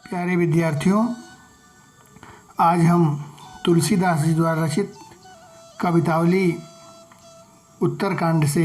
प्यारे विद्यार्थियों, आज हम तुलसीदास जी द्वारा रचित कवितावली उत्तरकांड से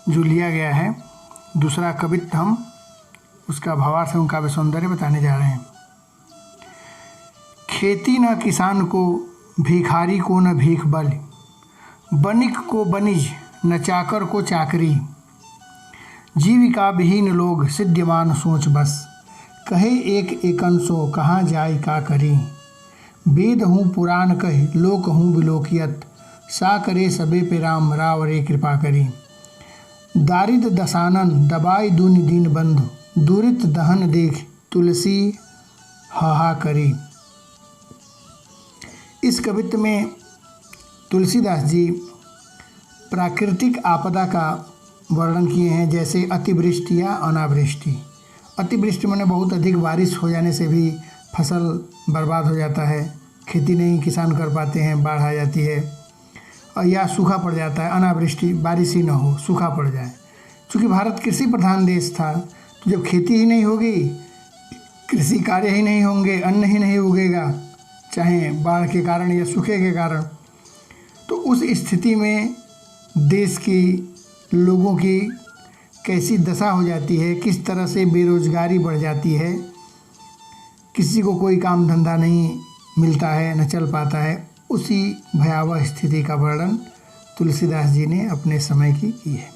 जो लिया गया है दूसरा कवित्व, हम उसका भावार्थ एवं काव्य सौंदर्य बताने जा रहे हैं। खेती न किसान को, भिखारी को न भीख बल, बनिक को बनिज न चाकर को चाकरी, जीविका विहीन लोग सिद्धिमान सोच बस, कहे एक एकन सो कहाँ जाय का करी, वेद हूँ पुराण कह लोक हूँ विलोकियत, सा करे सबे पे राम रावरे कृपा करी, दारिद दसानन दबाई दूनि दीन बंधु, दुरित दहन देख तुलसी हाहा करी। इस कवित्व में तुलसीदास जी प्राकृतिक आपदा का वर्णन किए हैं, जैसे अतिवृष्टि या अनावृष्टि। अतिवृष्टि माने बहुत अधिक बारिश हो जाने से भी फसल बर्बाद हो जाता है, खेती नहीं किसान कर पाते हैं, बाढ़ आ जाती है, और या सूखा पड़ जाता है। अनावृष्टि, बारिश ही ना हो, सूखा पड़ जाए। चूँकि भारत कृषि प्रधान देश था, तो जब खेती ही नहीं होगी, कृषि कार्य ही नहीं होंगे, अन्न ही नहीं उगेगा, चाहे बाढ़ के कारण या सूखे के कारण, तो उस स्थिति में देश की लोगों की कैसी दशा हो जाती है, किस तरह से बेरोजगारी बढ़ जाती है, किसी को कोई काम धंधा नहीं मिलता है, न चल पाता है। उसी भयावह स्थिति का वर्णन तुलसीदास जी ने अपने समय की है।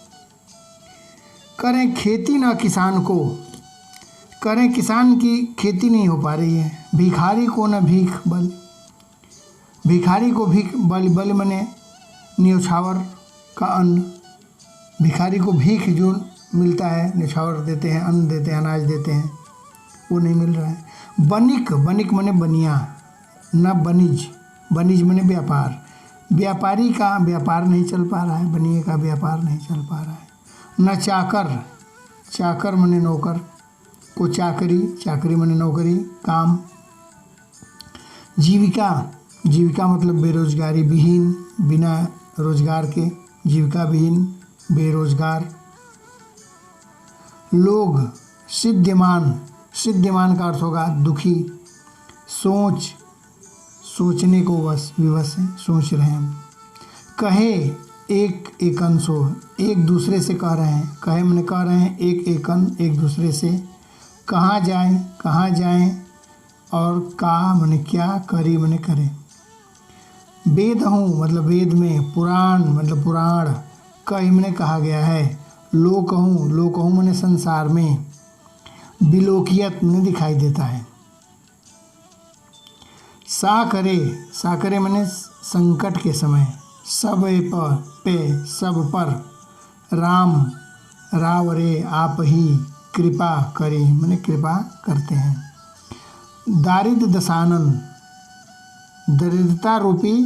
करें खेती न किसान को, करें किसान की खेती नहीं हो पा रही है, भिखारी को न भीख बल, भिखारी को भीख बल, बल मने न्योछावर का अन्न, भिखारी को भीख जो मिलता है, न्योछावर देते हैं, अन्न देते हैं, अनाज देते हैं, वो नहीं मिल रहा है। बनिक, बनिक मने बनिया, न बनिज, बनिज मने व्यापार, व्यापारी का व्यापार नहीं चल पा रहा है, बनिए का व्यापार नहीं चल पा रहा है। न चाकर, चाकर मने नौकर को चाकरी, चाकरी मने नौकरी, काम। जीविका, जीविका मतलब बेरोजगारी, विहीन बिना रोजगार के, जीविका विहीन बेरोजगार। लोग, सिद्धिमान, सिद्धिमान का अर्थ होगा दुखी। सोच, सोचने को वश, विवश है, सोच रहे हैं हम। कहे एक एकन सो, एक दूसरे से कह रहे हैं, कहे मैंने कह रहे हैं एक एकन, एक दूसरे से। कहाँ जाएं, कहाँ जाएं, और का मैंने क्या, करी मैंने करे। वेद हूँ मतलब वेद में, पुराण मतलब पुराण, कही मैंने कहा गया है। लोक हूँ, लोक हूँ मैंने संसार में, विलोकियत मैंने दिखाई देता है। सा करे मैंने संकट के समय, सब पर पे सब पर, राम राव रे आप ही कृपा करी मैंने कृपा करते हैं। दारिद दसानन, दरिद्रता रूपी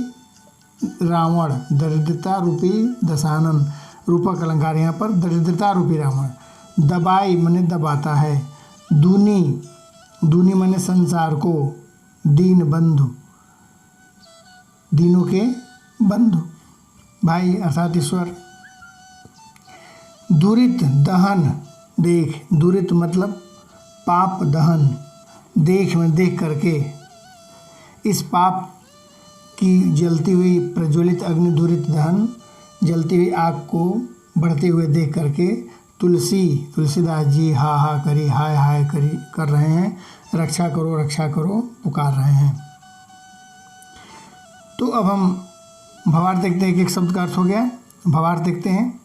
रावण, दरिद्रता रूपी दसानन, रूपक अलंकार यहाँ पर, दरिद्रता रूपी रावण। दबाई मने दबाता है। दूनी, दूनी मने संसार को, दीन बंधु, दीनों के बंधु, भाई अर्थात ईश्वर। दुरित दहन देख, दुरित मतलब पाप दहन, देख में देख करके, इस पाप की जलती हुई प्रज्वलित अग्नि, दुरित दहन, जलती हुई आग को बढ़ते हुए देख करके तुलसीदास जी हा हा करी, हाय हाय करी कर रहे हैं, रक्षा करो पुकार रहे हैं। तो अब हम भावार्थ देखते हैं, एक एक शब्द का अर्थ हो गया। भावार्थ देखते हैं।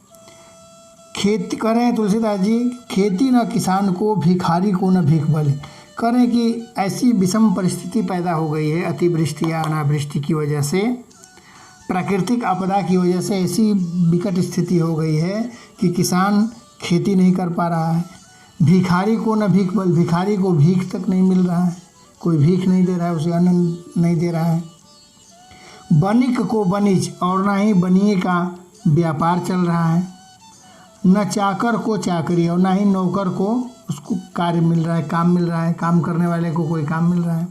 खेती करें तुलसीदास जी, खेती न किसान को, भिखारी को न भीख बल, करें कि ऐसी विषम परिस्थिति पैदा हो गई है, अतिवृष्टि या अनावृष्टि की वजह से, प्राकृतिक आपदा की वजह से ऐसी विकट स्थिति हो गई है कि किसान खेती नहीं कर पा रहा है। भिखारी को न भीख बल, भिखारी को भीख तक नहीं मिल रहा है, कोई भीख नहीं दे रहा है, उसे अन्न नहीं दे रहा है। बनिक को बनिज, और ना ही बनिए का व्यापार चल रहा है। न चाकर को चाकरी, और ना ही नौकर को उसको कार्य मिल रहा है, काम मिल रहा है, काम करने वाले को कोई काम मिल रहा है।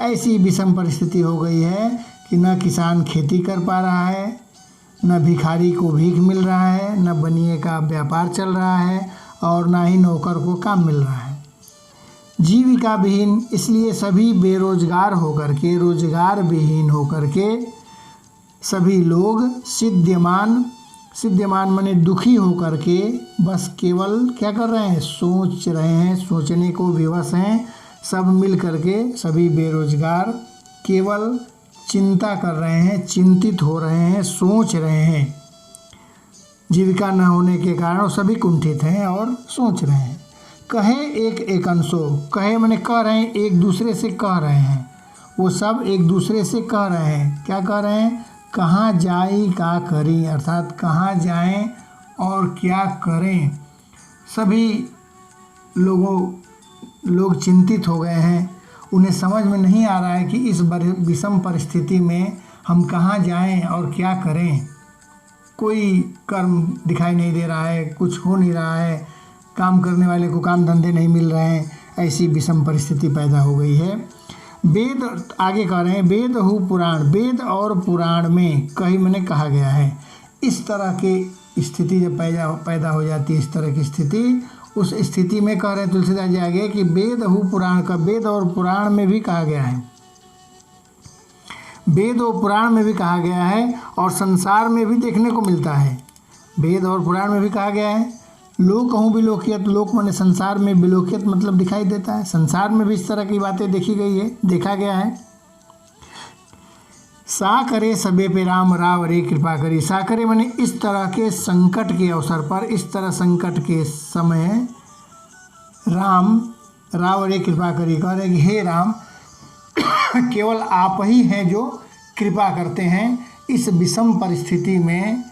ऐसी विषम परिस्थिति हो गई है कि न किसान खेती कर पा रहा है, न भिखारी को भीख मिल रहा है, न बनिए का व्यापार चल रहा है, और ना ही नौकर को काम मिल रहा है। जीविका विहीन, इसलिए सभी बेरोजगार होकर के, रोजगार विहीन होकर के सभी लोग सिद्ध्यमान, सिद्ध्यमान माने दुखी होकर के बस केवल क्या कर रहे हैं, सोच रहे हैं, सोचने को विवश हैं। सब मिल करके सभी बेरोजगार केवल चिंता कर रहे हैं, चिंतित हो रहे हैं, सोच रहे हैं। जीविका न होने के कारण सभी कुंठित हैं और सोच रहे हैं। कहे एक एक अंशो, कहे मैंने कह रहे हैं, एक दूसरे से कह रहे हैं, वो सब एक दूसरे से कह रहे हैं। क्या कह रहे हैं, कहाँ जाई का करी, अर्थात कहाँ जाएं और क्या करें। सभी लोग चिंतित हो गए हैं। उन्हें समझ में नहीं आ रहा है कि इस विषम परिस्थिति में हम कहाँ जाएं और क्या करें। कोई कर्म दिखाई नहीं दे रहा है, कुछ हो नहीं रहा है, काम करने वाले को काम धंधे नहीं मिल रहे हैं, ऐसी विषम परिस्थिति पैदा हो गई है। वेद आगे कह रहे हैं, वेद हु पुराण, वेद और पुराण में कहीं मैंने कहा गया है। इस तरह की स्थिति जब पैदा हो जाती है, इस तरह की स्थिति, उस स्थिति में कह रहे हैं तुलसीदास जी आगे कि वेद हु पुराण का, वेद और पुराण में भी कहा गया है, वेद और पुराण में भी कहा गया है और संसार में भी देखने को मिलता है। वेद और पुराण में भी कहा गया है, लोक कहूँ बिलोकियत, लोक माने संसार में, बिलोकियत मतलब दिखाई देता है। संसार में भी इस तरह की बातें देखी गई है, देखा गया है। सा करे सबे पे राम, राव रे कृपा करी। सा करे माने इस तरह के संकट के अवसर पर, इस तरह संकट के समय राम, राव रे कृपा करी, कह रहे कि हे राम, केवल आप ही हैं जो कृपा करते हैं। इस विषम परिस्थिति में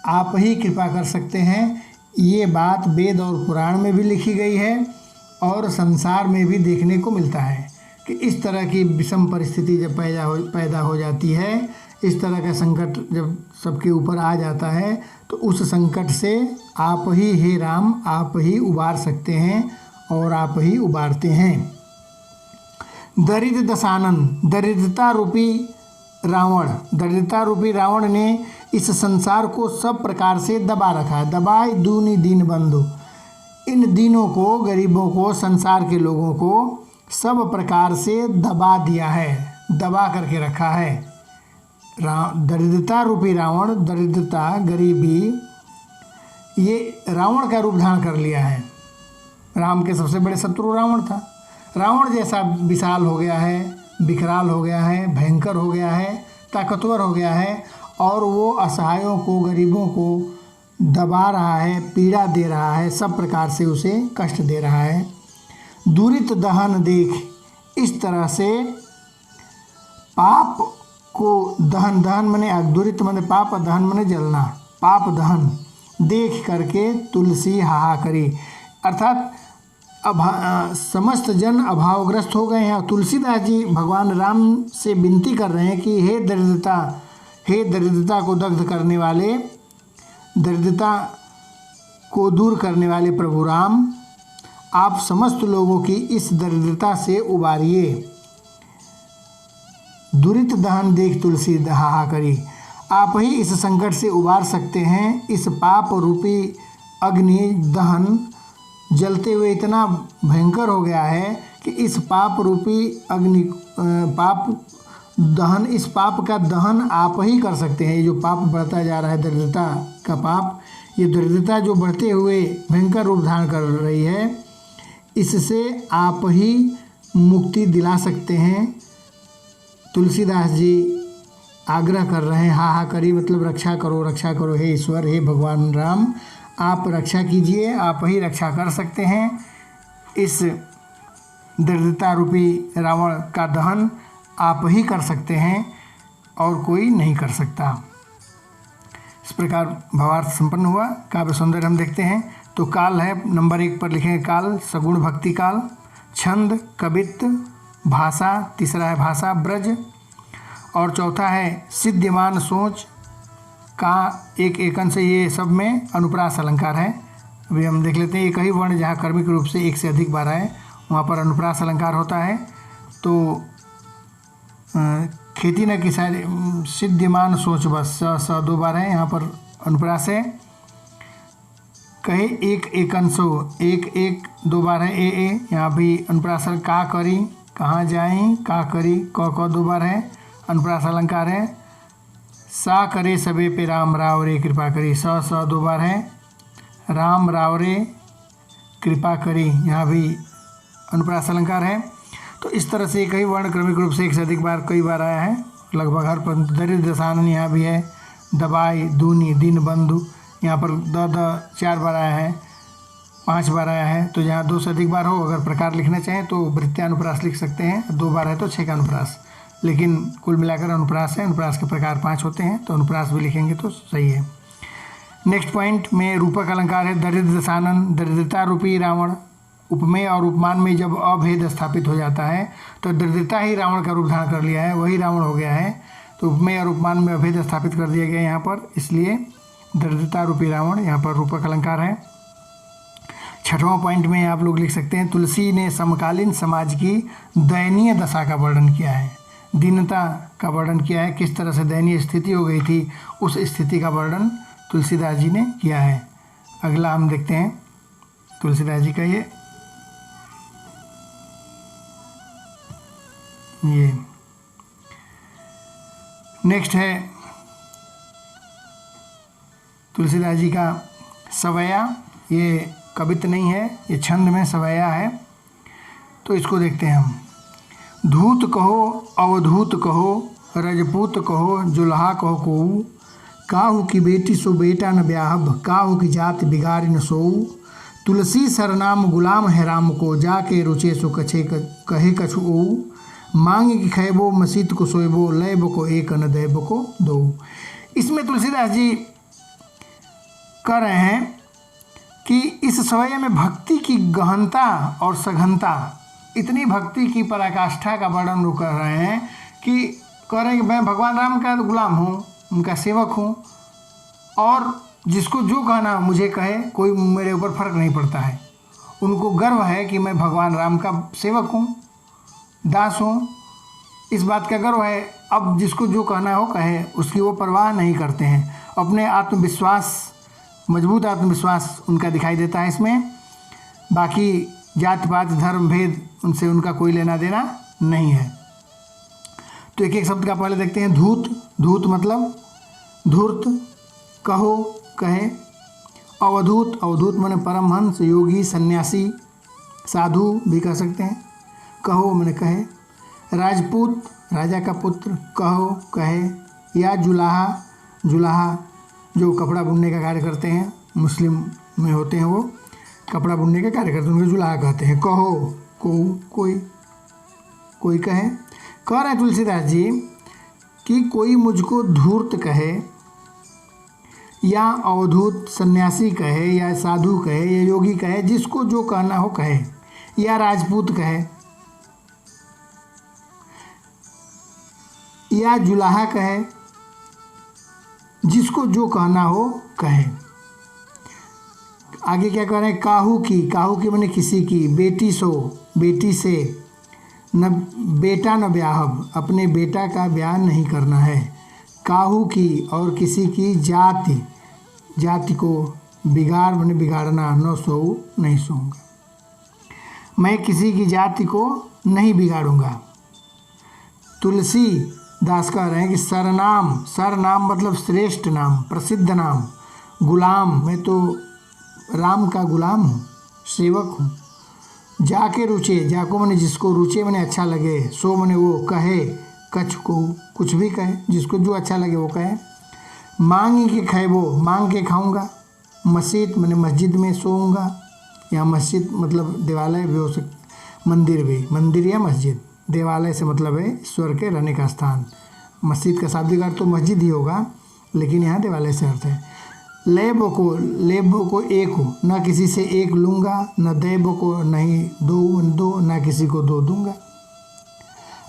आप ही कृपा कर सकते हैं। ये बात वेद और पुराण में भी लिखी गई है और संसार में भी देखने को मिलता है कि इस तरह की विषम परिस्थिति जब पैदा हो जाती है, इस तरह का संकट जब सबके ऊपर आ जाता है, तो उस संकट से आप ही हे राम, आप ही उबार सकते हैं और आप ही उबारते हैं। दरिद्र दशानन, दरिद्रता रूपी रावण, दरिद्रता रूपी रावण ने इस संसार को सब प्रकार से दबा रखा है। दबाए दूनी दीन बंधु, इन दीनों को, गरीबों को, संसार के लोगों को सब प्रकार से दबा दिया है, दबा करके रखा है। दरिद्रता रूपी रावण, दरिद्रता, गरीबी, ये रावण का रूप धारण कर लिया है। राम के सबसे बड़े शत्रु रावण था। रावण जैसा विशाल हो गया है, विकराल हो गया है, भयंकर हो गया है, ताकतवर हो गया है और वो असहायों को, गरीबों को दबा रहा है, पीड़ा दे रहा है, सब प्रकार से उसे कष्ट दे रहा है। दुरित दहन देख, इस तरह से पाप को दहन, दहन माने दुरित माने पाप, दहन माने जलना, पाप दहन देख करके तुलसी हाहा करी, अर्थात समस्त जन अभावग्रस्त हो गए हैं। और तुलसीदास जी भगवान राम से विनती कर रहे हैं कि हे दरिद्रता, हे दरिद्रता को दग्ध करने वाले, दरिद्रता को दूर करने वाले प्रभु राम, आप समस्त लोगों की इस दरिद्रता से उबारिए। दुरित दहन देख तुलसी हाहा करी, आप ही इस संकट से उबार सकते हैं। इस पाप रूपी अग्नि दहन जलते हुए इतना भयंकर हो गया है कि इस पाप रूपी अग्नि, पाप दहन, इस पाप का दहन आप ही कर सकते हैं। ये जो पाप बढ़ता जा रहा है, दरिद्रता का पाप, ये दरिद्रता जो बढ़ते हुए भयंकर रूप धारण कर रही है, इससे आप ही मुक्ति दिला सकते हैं। तुलसीदास जी आग्रह कर रहे हैं, हाहा करी मतलब रक्षा करो, रक्षा करो, हे ईश्वर, हे भगवान राम, आप रक्षा कीजिए, आप ही रक्षा कर सकते हैं। इस दरिद्रता रूपी रावण का दहन आप ही कर सकते हैं और कोई नहीं कर सकता। इस प्रकार भावार्थ संपन्न हुआ। काव्य सौंदर्य हम देखते हैं तो काल है, नंबर 1 पर लिखेंगे काल, सगुण भक्ति काल, छंद कवित्व, भाषा, तीसरा है भाषा ब्रज और चौथा है सिद्ध्यमान सोच का एक एकन से, ये सब में अनुप्रास अलंकार है। अभी हम देख लेते हैं, एक ही वर्ण जहाँ कर्मिक रूप से एक से अधिक बार आए वहाँ पर अनुप्रास अलंकार होता है। तो खेती न की शायद सिद्ध्यमान सोच बस स 2 बार है, यहाँ पर अनुप्रास है। कहे एक एकंसो, एक एक दो बार है ए, यहाँ भी अनुप्रास का करी, कहाँ जाएं, का करी, क दो बार है, अनुप्रास अलंकार है। सा करे सबे पे राम राव रे कृपा करी, स दो बार है, राम राव रे कृपा करी, यहाँ भी अनुप्रास अलंकार है। तो इस तरह से कई वर्ण क्रमिक रूप से एक से अधिक बार कई बार आया है, लगभग हर पर। दरिद्र दशानन यहाँ भी है, दबाई, दूनी, दीन बंधु, यहाँ पर द 4 बार आया है, 5 बार आया है। तो यहाँ 2 से अधिक बार हो, अगर प्रकार लिखना चाहें तो वृत्त्यानुप्रास लिख सकते हैं, 2 बार है तो 6 का अनुप्रास, लेकिन कुल मिलाकर अनुप्रास है। अनुप्रास के प्रकार 5 होते हैं, तो अनुप्रास भी लिखेंगे तो सही है। नेक्स्ट पॉइंट में रूपक अलंकार है। दरिद्र दशानन, दरिद्रता रूपी रावण। उपमेय और उपमान में जब अभेद स्थापित हो जाता है तो दरिद्रता ही रावण का रूप धारण कर लिया है, वही रावण हो गया है। तो उपमेय और उपमान में अभेद स्थापित कर दिया गया यहाँ पर, इसलिए दरिद्रता रूपी रावण यहाँ पर रूपक अलंकार है। 6वां पॉइंट में आप लोग लिख सकते हैं, तुलसी ने समकालीन समाज की दयनीय दशा का वर्णन किया है, दीनता का वर्णन किया है, किस तरह से दयनीय स्थिति हो गई थी, उस स्थिति का वर्णन तुलसीदास जी ने किया है। अगला हम देखते हैं तुलसीदास जी का ये नेक्स्ट है तुलसीदास जी का सवैया। ये कवित्त नहीं है, ये छंद में सवैया है, तो इसको देखते हैं हम। धूत कहो अवधूत कहो, रजपूत कहो जुल्हा कहो कोऊ, काहू की बेटी सो बेटा न ब्याहब, काहू की जात बिगाड़ी न सोऊ, तुलसी सरनाम गुलाम है राम को, जाके रुचे सो कहे कछु ओऊ, मांग की खैबो मसीत को सोएबो, लैब को एक न दैब को दो। इसमें तुलसीदास जी कह रहे हैं कि इस सवैया में भक्ति की गहनता और सघनता, इतनी भक्ति की पराकाष्ठा का वर्णन वो कर रहे हैं कि कह रहे हैं कि मैं भगवान राम का गुलाम हूँ, उनका सेवक हूँ, और जिसको जो कहना मुझे कहे, कोई मेरे ऊपर फर्क नहीं पड़ता है। उनको गर्व है कि मैं भगवान राम का सेवक हूँ, दास हूँ, इस बात का गर्व है। अब जिसको जो कहना हो कहे, उसकी वो परवाह नहीं करते हैं। अपने आत्मविश्वास, मजबूत आत्मविश्वास उनका दिखाई देता है इसमें। बाकी जात पात धर्म भेद उनसे उनका कोई लेना देना नहीं है। तो एक एक शब्द का पहले देखते हैं। धूत, धूत मतलब धूर्त, कहो कहे। अवधूत, अवधूत माने परमहंस, योगी, सन्यासी, साधु भी कह सकते हैं। कहो मैंने कहे। राजपूत, राजा का पुत्र, कहो कहे। या जुलाहा, जुलाहा जो कपड़ा बुनने का कार्य करते हैं, मुस्लिम में होते हैं, वो कपड़ा बुनने का कार्य करते हैं, उनको जुलाहा कहते हैं। कहो को कोई, कोई कहे। कह रहे हैं तुलसीदास जी कि कोई मुझको धूर्त कहे, या अवधूत सन्यासी कहे, या साधु कहे, या योगी कहे, जिसको जो कहना हो कहे, या राजपूत कहे, या जुलाहा कहे, जिसको जो कहना हो कहे। आगे क्या कह रहे हैं? काहू की, काहू की मैंने किसी की। बेटी सो, बेटी से। न बेटा न ब्याहब, अपने बेटा का ब्याह नहीं करना है। काहू की और किसी की। जाति, जाति को बिगाड़ मैंने बिगाड़ना। न सोऊं, नहीं सोऊंगा, मैं किसी की जाति को नहीं बिगाड़ूंगा। तुलसी दास कह रहे हैं कि सरनाम, सरनाम मतलब श्रेष्ठ नाम, प्रसिद्ध नाम। गुलाम, मैं तो राम का गुलाम हूँ, सेवक हूँ। जाके रुचे, जाको मैंने जिसको, रुचे मैंने अच्छा लगे, सो मैंने वो कहे, कछ को कुछ भी कहे, जिसको जो अच्छा लगे वो कहे। मांग के खैबो, मांग के खाऊंगा। मस्जिद मैंने मस्जिद में सोऊंगा। यहाँ मस्जिद मतलब देवालय भी हो सकता, मंदिर भी, मंदिर या मस्जिद। देवालय से मतलब है ईश्वर के रहने का स्थान। मस्जिद का शाब्दिक अर्थ तो मस्जिद ही होगा, लेकिन यहाँ देवालय से अर्थ है। लेब को, लेब को एक हो, न किसी से एक लूँगा, न देब को नहीं दो, न किसी को दो दूँगा।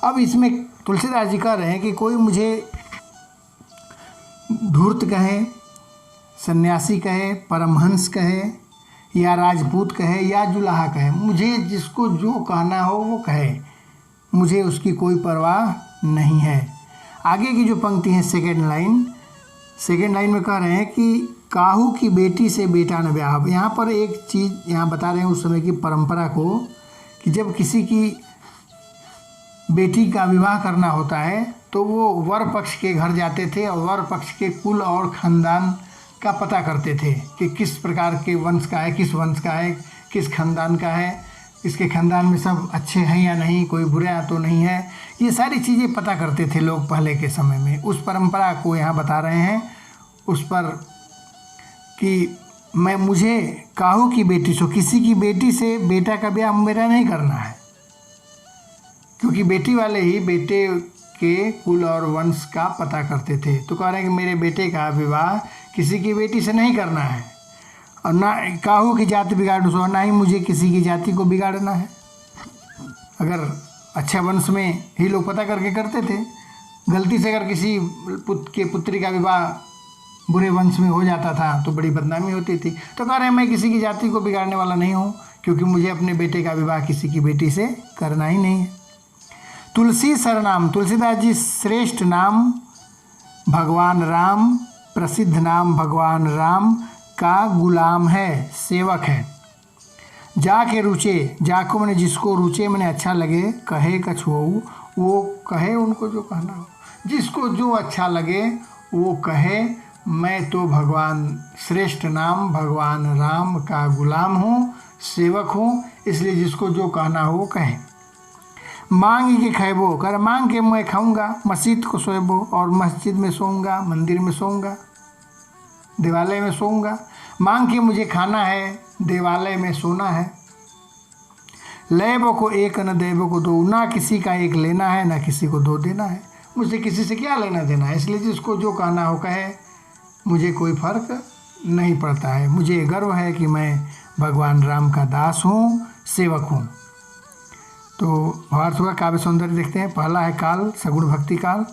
अब इसमें तुलसीदास जी कह रहे हैं कि कोई मुझे धूर्त कहे, सन्यासी कहे, परमहंस कहे, या राजपूत कहे, या जुलाहा कहे, मुझे जिसको जो कहना हो वो कहे, मुझे उसकी कोई परवाह नहीं है। आगे की जो पंक्ति है सेकेंड लाइन, सेकेंड लाइन में कह रहे हैं कि काहू की बेटी से बेटा न ब्याह। यहाँ पर एक चीज़ यहाँ बता रहे हैं उस समय की परंपरा को, कि जब किसी की बेटी का विवाह करना होता है तो वो वर पक्ष के घर जाते थे और वर पक्ष के कुल और ख़ानदान का पता करते थे कि किस प्रकार के वंश का है, किस वंश का है, किस खानदान का है, इसके खानदान में सब अच्छे हैं या नहीं, कोई बुरा तो नहीं है। ये सारी चीज़ें पता करते थे लोग पहले के समय में। उस परंपरा को यहाँ बता रहे हैं उस पर कि मुझे काहू की बेटी से, किसी की बेटी से बेटा का ब्याह मेरा नहीं करना है, क्योंकि बेटी वाले ही बेटे के कुल और वंश का पता करते थे। तो कह रहे हैं कि मेरे बेटे का विवाह किसी की बेटी से नहीं करना है, और ना काहू की जाति बिगाड़ना सो, ना ही मुझे किसी की जाति को बिगाड़ना है। अगर अच्छा वंश में ही लोग पता करके करते थे, गलती से अगर किसी पुत्री का विवाह बुरे वंश में हो जाता था तो बड़ी बदनामी होती थी। तो कह रहे हैं मैं किसी की जाति को बिगाड़ने वाला नहीं हूँ, क्योंकि मुझे अपने बेटे का विवाह किसी की बेटी से करना ही नहीं है। तुलसी सरनाम, तुलसीदास जी श्रेष्ठ नाम भगवान राम, प्रसिद्ध नाम भगवान राम का गुलाम है, सेवक है। जाके रुचे, जाको मैंने जिसको रुचे मैंने अच्छा लगे, कहे कछुओ, वो कहे उनको जो कहना हो, जिसको जो अच्छा लगे वो कहे। मैं तो भगवान श्रेष्ठ नाम भगवान राम का गुलाम हूँ, सेवक हूँ, इसलिए जिसको जो कहना हो वो कहे। मांग के खैबो, कर मांग के मैं खाऊंगा, मस्जिद को सोएबो, और मस्जिद में सोऊंगा, मंदिर में सोऊंगा, देवालय में सोऊंगा। मांग के मुझे खाना है, देवालय में सोना है। लेबो को एक न देबो को दो, ना किसी का एक लेना है ना किसी को दो देना है। मुझसे किसी से क्या लेना देना है, इसलिए जिसको जो कहना हो कहे, मुझे कोई फर्क नहीं पड़ता है। मुझे गर्व है कि मैं भगवान राम का दास हूँ, सेवक हूँ। तो भावार्थ हुआ। काव्य सौंदर्य देखते हैं। पहला है काल, सगुण भक्ति काल।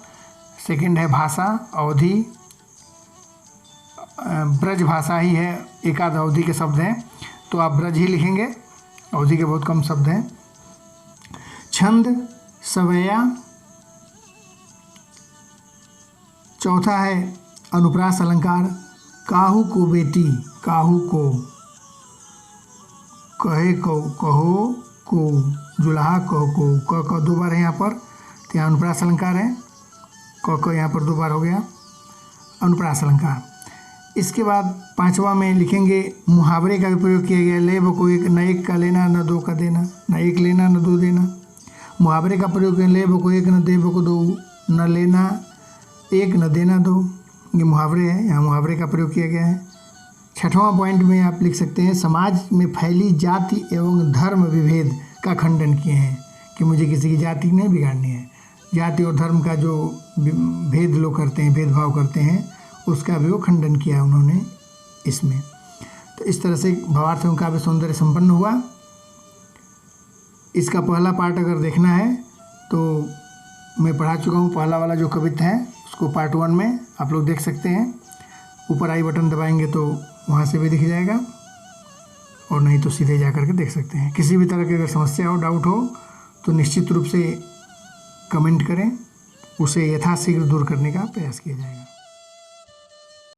सेकंड है भाषा, अवधि, ब्रज भाषा ही है, एकाध अवधि के शब्द हैं तो आप ब्रज ही लिखेंगे, अवधि के बहुत कम शब्द हैं। छंद, सवैया। चौथा है अनुप्रास अलंकार। काहू को बेटी, काहू को, कहे को, कहो को, जुलाहा कहो को, क दो बार है यहाँ पर, तो यहाँ अनुप्रास अलंकार है। क यहाँ पर दो बार हो गया, अनुप्रास अलंकार। इसके बाद पांचवा में लिखेंगे मुहावरे का भी प्रयोग किया गया। ले को एक, न एक का लेना न दो का देना, न एक लेना न दो देना। मुहावरे का प्रयोग किया, ले को एक न दे को दो, न लेना एक न देना दो। ये मुहावरे हैं, यहाँ मुहावरे का प्रयोग किया गया है। छठवां पॉइंट में आप लिख सकते हैं समाज में फैली जाति एवं धर्म विभेद का खंडन किए हैं, कि मुझे किसी की जाति नहीं बिगाड़नी है। जाति और धर्म का जो भेद लोग करते हैं, भेदभाव करते हैं, उसका भी वो खंडन किया उन्होंने इसमें। तो इस तरह से भावार्थ एवं काव्य सौंदर्य संपन्न हुआ। इसका पहला पार्ट अगर देखना है तो मैं पढ़ा चुका हूँ। पहला वाला जो कविता है उसको पार्ट 1 में आप लोग देख सकते हैं। ऊपर आई बटन दबाएंगे तो वहाँ से भी दिख जाएगा, और नहीं तो सीधे जा करके देख सकते हैं। किसी भी तरह की अगर समस्या हो, डाउट हो, तो निश्चित रूप से कमेंट करें, उसे यथाशीघ्र दूर करने का प्रयास किया जाएगा।